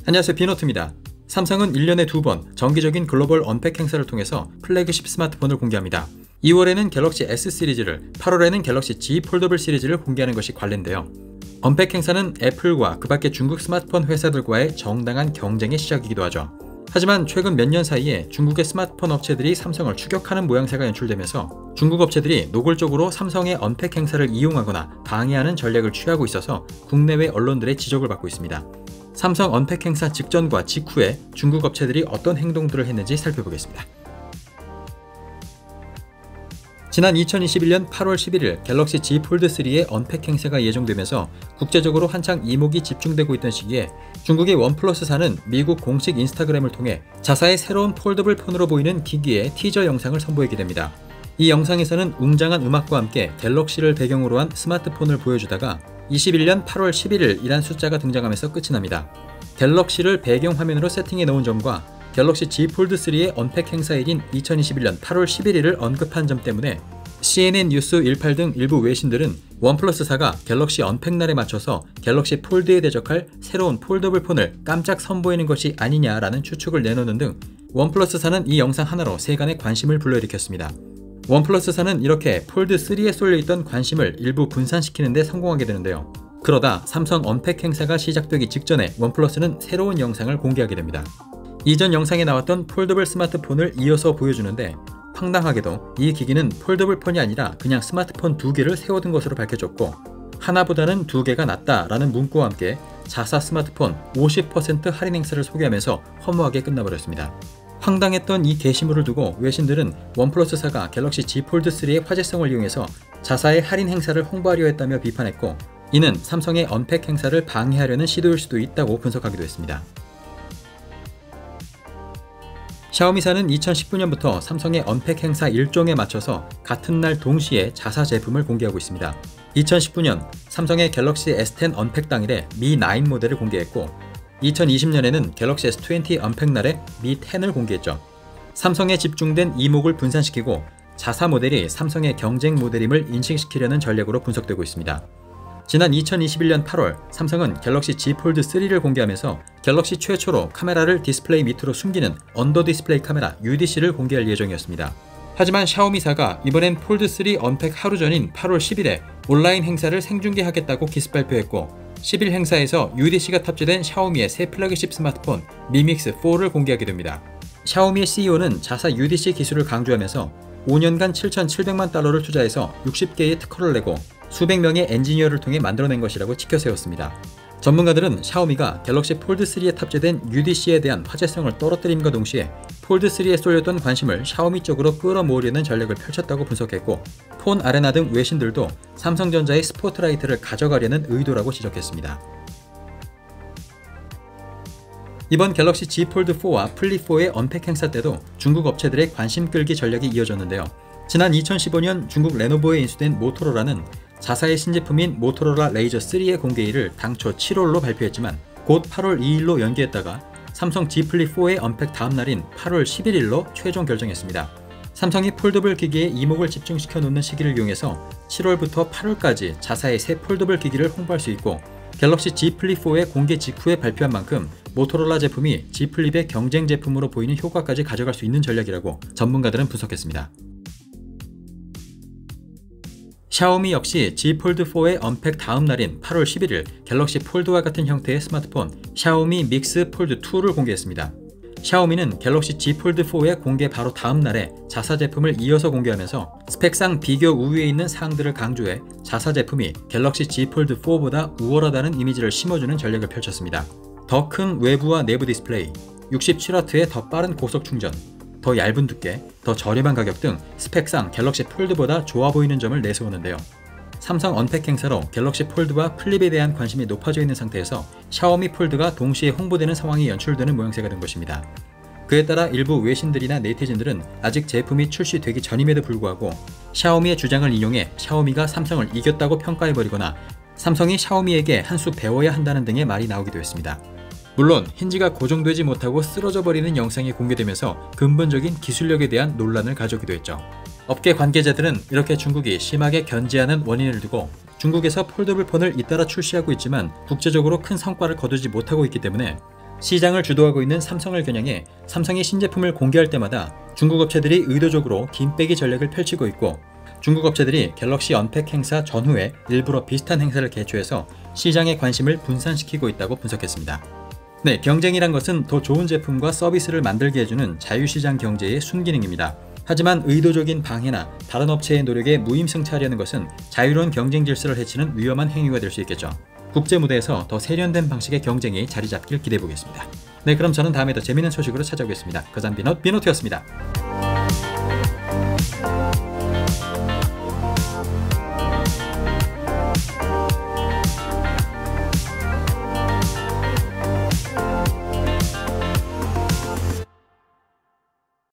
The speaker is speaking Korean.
안녕하세요, 비노트입니다. 삼성은 1년에 2번 정기적인 글로벌 언팩 행사를 통해서 플래그십 스마트폰을 공개합니다. 2월에는 갤럭시 S 시리즈를, 8월에는 갤럭시 Z 폴더블 시리즈를 공개하는 것이 관례인데요. 언팩 행사는 애플과 그 밖의 중국 스마트폰 회사들과의 정당한 경쟁의 시작이기도 하죠. 하지만 최근 몇 년 사이에 중국의 스마트폰 업체들이 삼성을 추격하는 모양새가 연출되면서 중국 업체들이 노골적으로 삼성의 언팩 행사를 이용하거나 방해하는 전략을 취하고 있어서 국내외 언론들의 지적을 받고 있습니다. 삼성 언팩 행사 직전과 직후에 중국 업체들이 어떤 행동들을 했는지 살펴보겠습니다. 지난 2021년 8월 11일 갤럭시 Z 폴드 3의 언팩 행사가 예정되면서 국제적으로 한창 이목이 집중되고 있던 시기에 중국의 원플러스사는 미국 공식 인스타그램을 통해 자사의 새로운 폴더블 폰으로 보이는 기기의 티저 영상을 선보이게 됩니다. 이 영상에서는 웅장한 음악과 함께 갤럭시를 배경으로 한 스마트폰을 보여주다가 21년 8월 11일이란 숫자가 등장하면서 끝이 납니다. 갤럭시를 배경화면으로 세팅해 놓은 점과 갤럭시 Z 폴드 3의 언팩 행사일인 2021년 8월 11일을 언급한 점 때문에 CNN 뉴스 18 등 일부 외신들은 원플러스사가 갤럭시 언팩 날에 맞춰서 갤럭시 폴드에 대적할 새로운 폴더블 폰을 깜짝 선보이는 것이 아니냐라는 추측을 내놓는 등 원플러스사는 이 영상 하나로 세간의 관심을 불러일으켰습니다. 원플러스사는 이렇게 폴드 3에 쏠려있던 관심을 일부 분산시키는 데 성공하게 되는데요. 그러다 삼성 언팩 행사가 시작되기 직전에 원플러스는 새로운 영상을 공개하게 됩니다. 이전 영상에 나왔던 폴더블 스마트폰을 이어서 보여주는데 황당하게도 이 기기는 폴더블 폰이 아니라 그냥 스마트폰 2개를 세워둔 것으로 밝혀졌고 하나보다는 2개가 낫다라는 문구와 함께 자사 스마트폰 50% 할인 행사를 소개하면서 허무하게 끝나버렸습니다. 황당했던 이 게시물을 두고 외신들은 원플러스사가 갤럭시 Z 폴드 3의 화제성을 이용해서 자사의 할인 행사를 홍보하려 했다며 비판했고 이는 삼성의 언팩 행사를 방해하려는 시도일 수도 있다고 분석하기도 했습니다. 샤오미사는 2019년부터 삼성의 언팩 행사 일정에 맞춰서 같은 날 동시에 자사 제품을 공개하고 있습니다. 2019년 삼성의 갤럭시 S10 언팩 당일에 미 9 모델을 공개했고 2020년에는 갤럭시 S20 언팩 날에 미 10을 공개했죠. 삼성에 집중된 이목을 분산시키고 자사 모델이 삼성의 경쟁 모델임을 인식시키려는 전략으로 분석되고 있습니다. 지난 2021년 8월 삼성은 갤럭시 Z 폴드 3를 공개하면서 갤럭시 최초로 카메라를 디스플레이 밑으로 숨기는 언더 디스플레이 카메라 UDC를 공개할 예정이었습니다. 하지만 샤오미사가 이번엔 폴드 3 언팩 하루 전인 8월 10일에 온라인 행사를 생중계하겠다고 기습 발표했고 10일 행사에서 UDC가 탑재된 샤오미의 새 플래그십 스마트폰 미믹스 4를 공개하게 됩니다. 샤오미의 CEO는 자사 UDC 기술을 강조하면서 5년간 7,700만 달러를 투자해서 60개의 특허를 내고 수백 명의 엔지니어를 통해 만들어낸 것이라고 치켜세웠습니다. 전문가들은 샤오미가 갤럭시 폴드 3에 탑재된 UDC에 대한 화제성을 떨어뜨림과 동시에 폴드 3에 쏠렸던 관심을 샤오미 쪽으로 끌어모으려는 전략을 펼쳤다고 분석했고 폰 아레나 등 외신들도 삼성전자의 스포트라이트를 가져가려는 의도라고 지적했습니다. 이번 갤럭시 Z 폴드 4와 플립 4의 언팩 행사 때도 중국 업체들의 관심 끌기 전략이 이어졌는데요. 지난 2015년 중국 레노버에 인수된 모토로라는 자사의 신제품인 모토로라 레이저 3의 공개일을 당초 7월로 발표했지만 곧 8월 2일로 연기했다가 삼성 Z 플립 4의 언팩 다음 날인 8월 11일로 최종 결정했습니다. 삼성이 폴더블 기기에 이목을 집중시켜 놓는 시기를 이용해서 7월부터 8월까지 자사의 새 폴더블 기기를 홍보할 수 있고 갤럭시 Z 플립 4의 공개 직후에 발표한 만큼 모토로라 제품이 Z 플립의 경쟁 제품으로 보이는 효과까지 가져갈 수 있는 전략이라고 전문가들은 분석했습니다. 샤오미 역시 Z 폴드 4의 언팩 다음 날인 8월 11일 갤럭시 폴드와 같은 형태의 스마트폰 샤오미 믹스 폴드 2를 공개했습니다. 샤오미는 갤럭시 Z 폴드 4의 공개 바로 다음 날에 자사 제품을 이어서 공개하면서 스펙상 비교 우위에 있는 사항들을 강조해 자사 제품이 갤럭시 Z 폴드 4보다 우월하다는 이미지를 심어주는 전략을 펼쳤습니다. 더 큰 외부와 내부 디스플레이, 67W의 더 빠른 고속 충전, 더 얇은 두께, 더 저렴한 가격 등 스펙상 갤럭시 폴드보다 좋아 보이는 점을 내세우는데요. 삼성 언팩 행사로 갤럭시 폴드와 플립에 대한 관심이 높아져 있는 상태에서 샤오미 폴드가 동시에 홍보되는 상황이 연출되는 모양새가 된 것입니다. 그에 따라 일부 외신들이나 네티즌들은 아직 제품이 출시되기 전임에도 불구하고 샤오미의 주장을 인용해 샤오미가 삼성을 이겼다고 평가해버리거나 삼성이 샤오미에게 한 수 배워야 한다는 등의 말이 나오기도 했습니다. 물론 힌지가 고정되지 못하고 쓰러져 버리는 영상이 공개되면서 근본적인 기술력에 대한 논란을 가져오기도 했죠. 업계 관계자들은 이렇게 중국이 심하게 견제하는 원인을 두고 중국에서 폴더블 폰을 잇따라 출시하고 있지만 국제적으로 큰 성과를 거두지 못하고 있기 때문에 시장을 주도하고 있는 삼성을 겨냥해 삼성이 신제품을 공개할 때마다 중국 업체들이 의도적으로 김빼기 전략을 펼치고 있고, 중국 업체들이 갤럭시 언팩 행사 전후에 일부러 비슷한 행사를 개최해서 시장의 관심을 분산시키고 있다고 분석했습니다. 네, 경쟁이란 것은 더 좋은 제품과 서비스를 만들게 해주는 자유시장 경제의 순기능입니다. 하지만 의도적인 방해나 다른 업체의 노력에 무임승차하려는 것은 자유로운 경쟁 질서를 해치는 위험한 행위가 될 수 있겠죠. 국제 무대에서 더 세련된 방식의 경쟁이 자리 잡길 기대해 보겠습니다. 네, 그럼 저는 다음에 더 재미있는 소식으로 찾아오겠습니다. 거잔비넛 비노트였습니다.